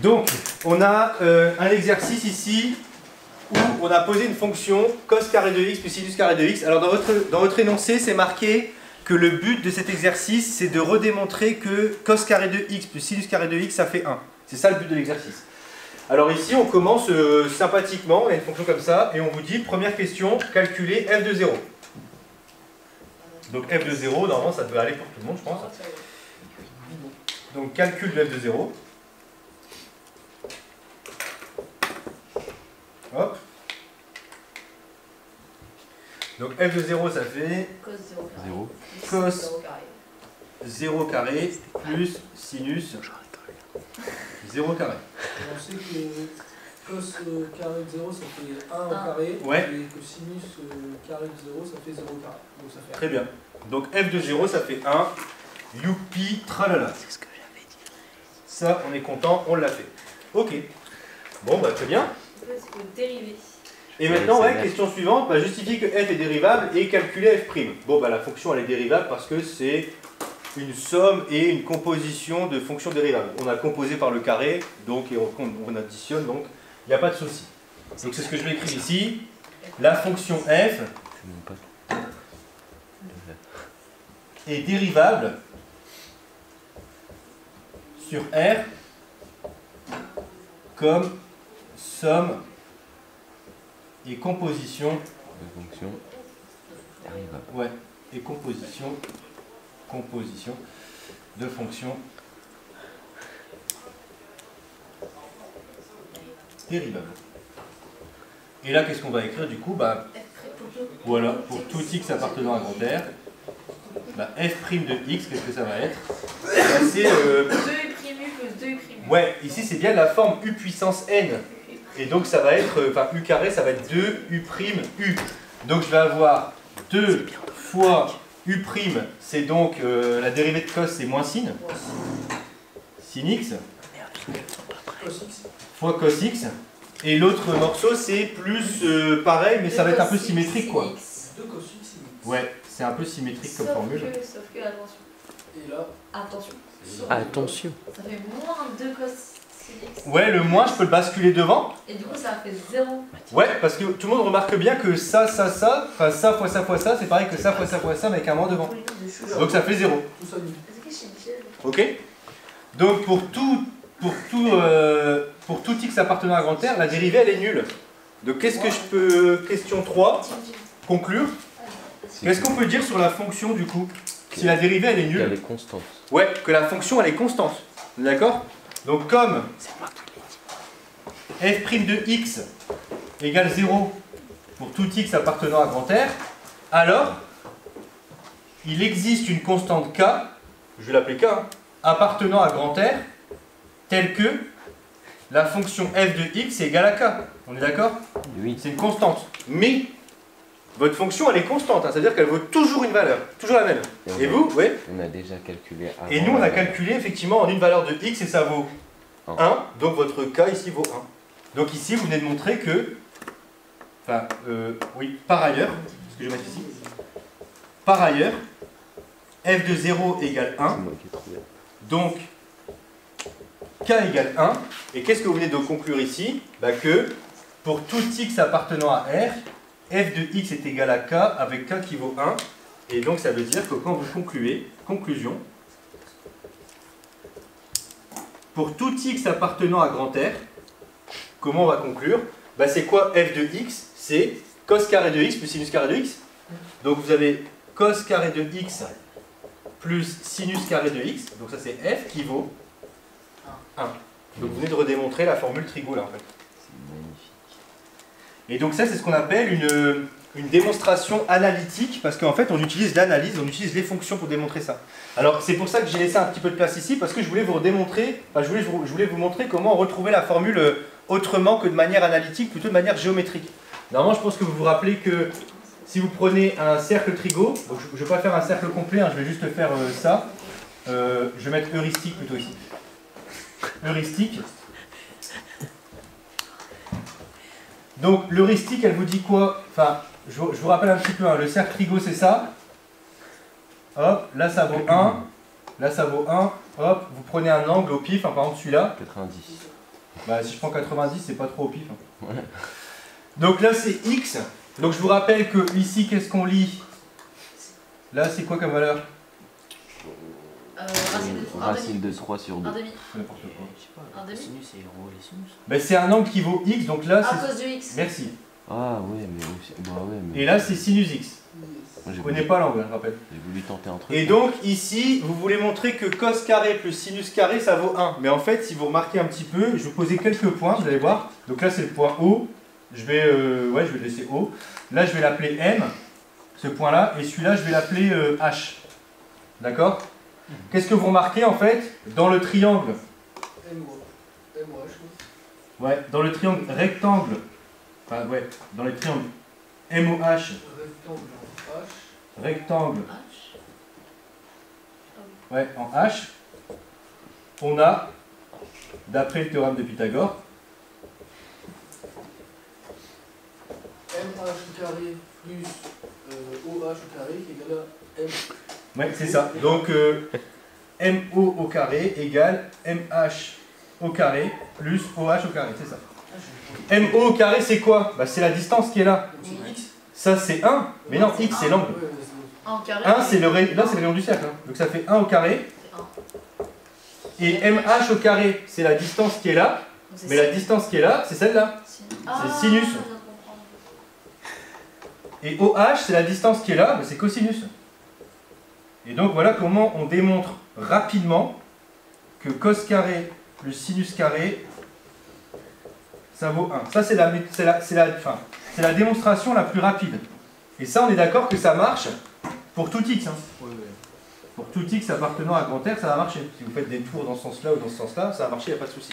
Donc, on a un exercice ici où on a posé une fonction cos carré de x plus sinus carré de x. Alors dans votre énoncé, c'est marqué que le but de cet exercice, c'est de redémontrer que cos carré de x plus sinus carré de x, ça fait 1. C'est ça le but de l'exercice. Alors ici, on commence sympathiquement, on a une fonction comme ça, et on vous dit, première question, calculer f de 0. Donc f de 0, normalement, ça devrait aller pour tout le monde, je pense. Donc calcul de f de 0. Hop. Donc f de 0, ça fait cos 0 carré plus sinus 0 carré. On sait que cos carré de 0, ça fait 1 au carré, ouais. Et que sinus carré de 0, ça fait 0 carré. Donc ça fait 1. Très bien. Donc f de 0, ça fait 1. Youpi, tralala. C'est ce que j'avais dit. Ça, on est content, on l'a fait. Ok. Bon, bah très bien. Et maintenant, ouais, question suivante, bah, justifier que f est dérivable et calculer f'. Bon, bah la fonction elle est dérivable parce que c'est une somme et une composition de fonctions dérivables. On a composé par le carré, donc et on additionne, donc il n'y a pas de souci. Donc c'est ce que je vais écrire ici. La fonction f est dérivable sur R comme somme et composition de fonction dérivable. Ouais, et composition de fonctions dérivables. Et là, qu'est-ce qu'on va écrire du coup? Bah, voilà, pour tout x appartenant à grand R, bah, f' de x, qu'est-ce que ça va être? C'est 2u plus 2u'. Ouais, ici c'est bien la forme u puissance n. Et donc ça va être, enfin u carré, ça va être 2u'. Donc je vais avoir 2 fois u', c'est donc la dérivée de cos, c'est moins sin. Sin x. Fois cos x. Et l'autre morceau c'est plus pareil, mais ça va être un peu symétrique quoi. 2 cos x sin x. Ouais, c'est un peu symétrique comme formule. Sauf que, attention. Et là, Attention. Attention. Ça fait moins 2 cos sin x. Ouais, le moins je peux le basculer devant. Et du coup, ça fait 0. Ouais, parce que tout le monde remarque bien que ça, enfin ça fois ça, c'est pareil que ça fois ça, mais avec un moins devant. Donc ça fait 0. tout ça nul. Ok? Donc pour tout x appartenant à grand R, la dérivée elle est nulle. Donc qu'est-ce que je peux, question 3, conclure? Qu'est-ce qu'on peut dire sur la fonction du coup? Si la dérivée elle est nulle? Elle est constante. Ouais, que la fonction elle est constante. D'accord? Donc comme f' de x égale 0 pour tout x appartenant à grand R, alors il existe une constante k, je vais l'appeler k, hein, appartenant à grand R, telle que la fonction f de x est égale à k. On est d'accord? Oui. C'est une constante. Mais votre fonction elle est constante, hein, c'est-à-dire qu'elle vaut toujours une valeur, toujours la même. Et vous? Oui. On a déjà calculé avant. Et nous on a calculé effectivement en une valeur de x et ça vaut 1, donc votre k ici vaut 1. Donc ici vous venez de montrer que, enfin, oui, par ailleurs, ce que je vais mettre ici, par ailleurs, f de 0 égale 1, donc k égale 1, et qu'est-ce que vous venez de conclure ici? Bah que pour tout x appartenant à R, f de x est égal à k avec k qui vaut 1, et donc ça veut dire que quand vous concluez, conclusion, pour tout x appartenant à grand R, comment on va conclure? Bah c'est quoi f de x? C'est cos carré de x plus sinus carré de x. Donc vous avez cos carré de x plus sinus carré de x, donc ça c'est f qui vaut 1. Donc vous venez de redémontrer la formule trigo là en fait. C'est magnifique. Et donc ça c'est ce qu'on appelle une démonstration analytique, parce qu'en fait on utilise l'analyse, on utilise les fonctions pour démontrer ça. Alors c'est pour ça que j'ai laissé un petit peu de place ici, parce que je voulais vous démontrer, enfin, je voulais vous montrer comment retrouver la formule autrement que de manière analytique, plutôt de manière géométrique. Normalement je pense que vous vous rappelez que si vous prenez un cercle trigo, donc je ne vais pas faire un cercle complet, hein, je vais juste faire ça, je vais mettre heuristique plutôt ici. Heuristique. Donc l'heuristique elle vous dit quoi? Enfin, je vous rappelle un petit peu, hein, le cercle trigo c'est ça. Hop, là ça vaut 1, là ça vaut 1, hop, vous prenez un angle au pif, hein, par exemple celui-là. 90. Bah si je prends 90, c'est pas trop au pif. Hein. Donc là c'est x. Donc je vous rappelle que ici, qu'est-ce qu'on lit? Là c'est quoi comme valeur? Racine de 3 sur 2. 1 demi. N'importe quoi. Je sais pas, Un demi. sinus et rho et sinus. Bah, c'est un angle qui vaut x, donc là À c'est... cause du x. Merci. Ah ouais, mais aussi. Bah ouais, mais. Et là c'est sinus x. Moi, Je connais pas l'angle, je rappelle. J'ai voulu tenter un truc. Et donc ici, vous voulez montrer que cos carré plus sinus carré, ça vaut 1. Mais en fait, si vous remarquez un petit peu, je vais vous poser quelques points, vous allez voir. Donc là, c'est le point O. Je vais le laisser O. Là, je vais l'appeler M, ce point-là. Et celui-là, je vais l'appeler H. D'accord? Qu'est-ce que vous remarquez en fait dans le triangle? Ouais, dans le triangle rectangle. Enfin, ouais, dans les triangles MOH. Rectangle. H. Ouais, en H, on a, d'après le théorème de Pythagore, MH carré plus OH au carré qui est égal à M. ouais, c'est ça. Donc, MO au carré égale MH au carré plus OH au carré, c'est ça. MO au carré, c'est quoi? Bah, c'est la distance qui est là. Ça, c'est 1. Mais non, X, c'est l'angle. 1 au carré. 1, c'est le rayon du cercle. Hein. Donc, ça fait 1 au carré. C'est 1. Et MH au carré, c'est la distance qui est là. Mais la distance qui est là, c'est celle-là. C'est sinus. Et OH, c'est la distance qui est là, mais c'est cosinus. Et donc voilà comment on démontre rapidement que cos carré plus sinus carré, ça vaut 1. Ça, c'est la démonstration la plus rapide. Et ça, on est d'accord que ça marche pour tout x. Hein. Pour tout x appartenant à grand R, ça va marcher. Si vous faites des tours dans ce sens-là ou dans ce sens-là, ça va marcher, il n'y a pas de souci.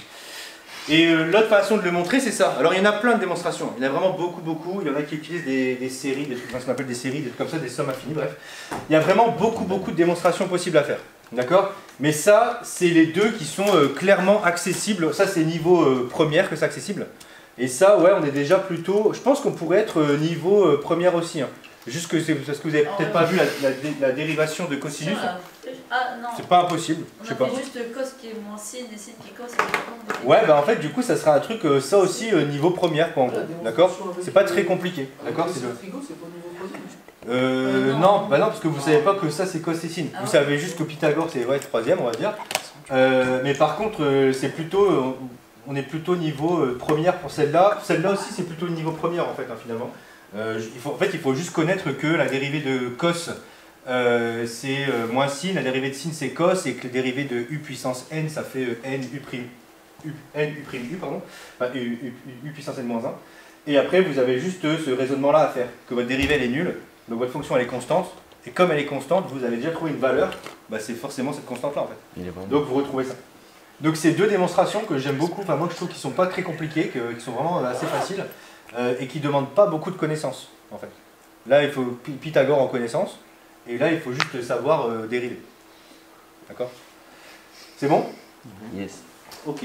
Et l'autre façon de le montrer, c'est ça. Alors il y en a plein de démonstrations. Il y en a vraiment beaucoup. Il y en a qui utilisent des séries, des trucs, ce qu'on appelle des séries, des trucs comme ça, des sommes infinies, bref. Il y a vraiment beaucoup de démonstrations possibles à faire. D'accord? Mais ça, c'est les deux qui sont clairement accessibles. Ça, c'est niveau première que c'est accessible. Et ça, ouais, on est déjà plutôt... Je pense qu'on pourrait être niveau première aussi. Hein. Juste que c'est parce que vous n'avez peut-être pas vu la dérivation de cosinus. Ah non. C'est pas impossible. On Je sais a pas. fait juste cos qui est moins sin et sin qui est cos. Ouais, bah en fait, du coup, ça sera un truc, ça aussi, niveau première, quoi, en gros. D'accord? C'est pas très compliqué. D'accord? C'est le... c'est pas niveau cosinus. non, bah non, parce que vous savez pas que ça c'est cos et sin. Vous savez juste que Pythagore c'est ouais, troisième, on va dire. Mais par contre, c'est plutôt, on est plutôt niveau première pour celle-là. Celle-là aussi c'est plutôt niveau première en fait, hein, finalement. Il faut juste connaître que la dérivée de cos c'est moins sin, la dérivée de sin c'est cos, et que la dérivée de u puissance n ça fait n u, pardon, enfin, u puissance n moins 1. Et après vous avez juste ce raisonnement-là à faire, que votre dérivée elle est nulle, donc votre fonction elle est constante, et comme elle est constante, vous avez déjà trouvé une valeur, bah, c'est forcément cette constante-là en fait. Donc vous retrouvez ça. Donc c'est deux démonstrations que j'aime beaucoup, enfin moi je trouve qu'ils sont pas très compliqués, qui sont vraiment assez faciles, et qui ne demandent pas beaucoup de connaissances en fait. Là il faut Pythagore en connaissance, et là il faut juste savoir dériver. D'accord? C'est bon? Yes. Ok.